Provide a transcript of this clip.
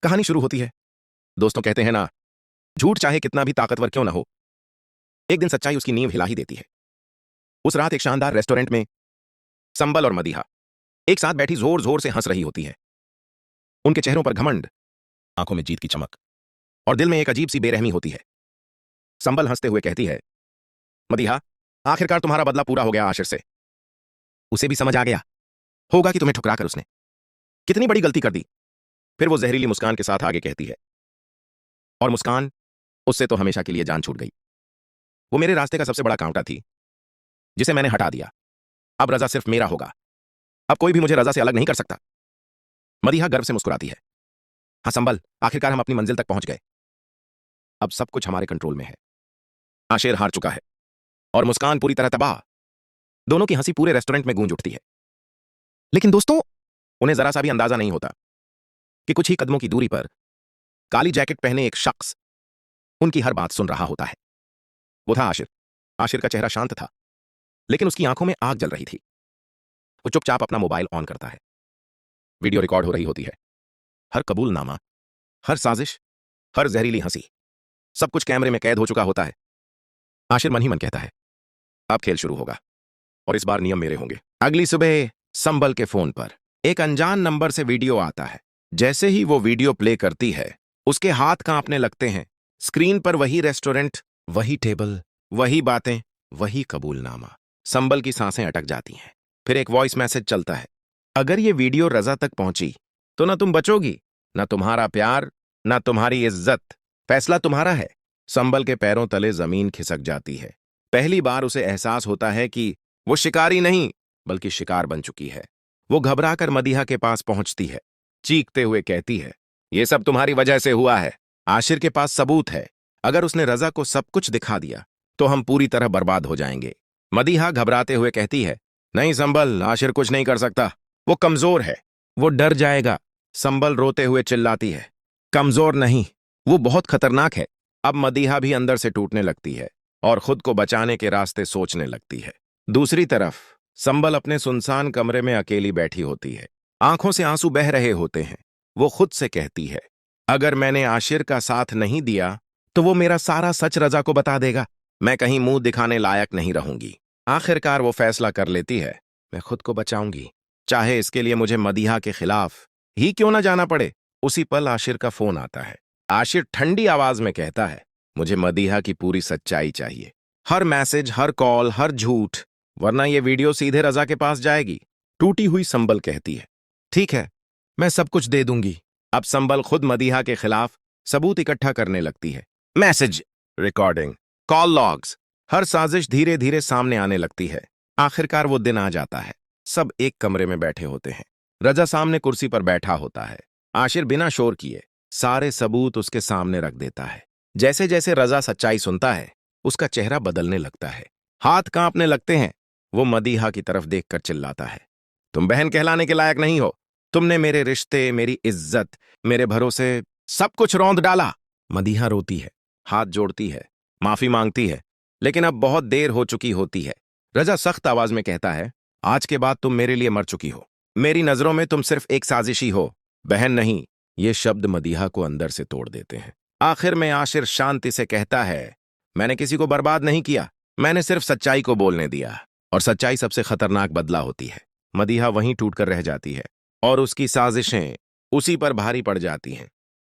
कहानी शुरू होती है। दोस्तों कहते हैं ना, झूठ चाहे कितना भी ताकतवर क्यों ना हो, एक दिन सच्चाई उसकी नींव हिला ही देती है। उस रात एक शानदार रेस्टोरेंट में संबल और मदीहा एक साथ बैठी जोर जोर से हंस रही होती है। उनके चेहरों पर घमंड, आंखों में जीत की चमक और दिल में एक अजीब सी बेरहमी होती है। संबल हंसते हुए कहती है, मदीहा, आखिरकार तुम्हारा बदला पूरा हो गया आशिर से। उसे भी समझ आ गया होगा कि तुम्हें ठुकरा कर उसने कितनी बड़ी गलती कर दी। फिर वो जहरीली मुस्कान के साथ आगे कहती है, और मुस्कान, उससे तो हमेशा के लिए जान छूट गई। वो मेरे रास्ते का सबसे बड़ा कांटा थी, जिसे मैंने हटा दिया। अब रजा सिर्फ मेरा होगा। अब कोई भी मुझे रजा से अलग नहीं कर सकता। मदीहा गर्व से मुस्कुराती है, हाँ संबल, आखिरकार हम अपनी मंजिल तक पहुंच गए। अब सब कुछ हमारे कंट्रोल में है। आशिर हार चुका है और मुस्कान पूरी तरह तबाह। दोनों की हंसी पूरे रेस्टोरेंट में गूंज उठती है। लेकिन दोस्तों, उन्हें जरा सा भी अंदाजा नहीं होता कि कुछ ही कदमों की दूरी पर काली जैकेट पहने एक शख्स उनकी हर बात सुन रहा होता है। वो था आशिर। आशिर का चेहरा शांत था, लेकिन उसकी आंखों में आग जल रही थी। वो चुपचाप अपना मोबाइल ऑन करता है। वीडियो रिकॉर्ड हो रही होती है। हर कबूलनामा, हर साजिश, हर जहरीली हंसी, सब कुछ कैमरे में कैद हो चुका होता है। आशिर मन ही मन कहता है, अब खेल शुरू होगा और इस बार नियम मेरे होंगे। अगली सुबह संबल के फोन पर एक अनजान नंबर से वीडियो आता है। जैसे ही वो वीडियो प्ले करती है, उसके हाथ कांपने लगते हैं। स्क्रीन पर वही रेस्टोरेंट, वही टेबल, वही बातें, वही कबूलनामा। संबल की सांसें अटक जाती हैं। फिर एक वॉइस मैसेज चलता है, अगर ये वीडियो रजा तक पहुंची तो ना तुम बचोगी, ना तुम्हारा प्यार, ना तुम्हारी इज्जत। फैसला तुम्हारा है। संबल के पैरों तले जमीन खिसक जाती है। पहली बार उसे एहसास होता है कि वो शिकारी नहीं, बल्कि शिकार बन चुकी है। वो घबराकर मदीहा के पास पहुंचती है। चीखते हुए कहती है, ये सब तुम्हारी वजह से हुआ है। आशिर के पास सबूत है। अगर उसने रजा को सब कुछ दिखा दिया तो हम पूरी तरह बर्बाद हो जाएंगे। मदीहा घबराते हुए कहती है, नहीं संबल, आशिर कुछ नहीं कर सकता। वो कमजोर है, वो डर जाएगा। संबल रोते हुए चिल्लाती है, कमजोर नहीं, वो बहुत खतरनाक है। अब मदीहा भी अंदर से टूटने लगती है और खुद को बचाने के रास्ते सोचने लगती है। दूसरी तरफ संबल अपने सुनसान कमरे में अकेली बैठी होती है। आंखों से आंसू बह रहे होते हैं। वो खुद से कहती है, अगर मैंने आशिर का साथ नहीं दिया तो वो मेरा सारा सच रजा को बता देगा। मैं कहीं मुंह दिखाने लायक नहीं रहूंगी। आखिरकार वो फैसला कर लेती है, मैं खुद को बचाऊंगी, चाहे इसके लिए मुझे मदीहा के खिलाफ ही क्यों ना जाना पड़े। उसी पल आशिर का फोन आता है। आशिर ठंडी आवाज में कहता है, मुझे मदीहा की पूरी सच्चाई चाहिए। हर मैसेज, हर कॉल, हर झूठ, वरना ये वीडियो सीधे रजा के पास जाएगी। टूटी हुई संबल कहती है, ठीक है, मैं सब कुछ दे दूंगी। अब संबल खुद मदीहा के खिलाफ सबूत इकट्ठा करने लगती है। मैसेज, रिकॉर्डिंग, कॉल लॉग्स, हर साजिश धीरे धीरे सामने आने लगती है। आखिरकार वो दिन आ जाता है। सब एक कमरे में बैठे होते हैं। रजा सामने कुर्सी पर बैठा होता है। आशिर बिना शोर किए सारे सबूत उसके सामने रख देता है। जैसे जैसे रजा सच्चाई सुनता है, उसका चेहरा बदलने लगता है। हाथ कांपने लगते हैं। वो मदीहा की तरफ देखकर चिल्लाता है, तुम बहन कहलाने के लायक नहीं हो। तुमने मेरे रिश्ते, मेरी इज्जत, मेरे भरोसे सब कुछ रौंद डाला। मदीहा रोती है, हाथ जोड़ती है, माफी मांगती है, लेकिन अब बहुत देर हो चुकी होती है। रजा सख्त आवाज में कहता है, आज के बाद तुम मेरे लिए मर चुकी हो। मेरी नजरों में तुम सिर्फ एक साजिशी हो, बहन नहीं। ये शब्द मदीहा को अंदर से तोड़ देते हैं। आखिर में आशिर शांति से कहता है, मैंने किसी को बर्बाद नहीं किया, मैंने सिर्फ सच्चाई को बोलने दिया, और सच्चाई सबसे खतरनाक बदला होती है। मदीहा वहीं टूटकर रह जाती है और उसकी साजिशें उसी पर भारी पड़ जाती हैं।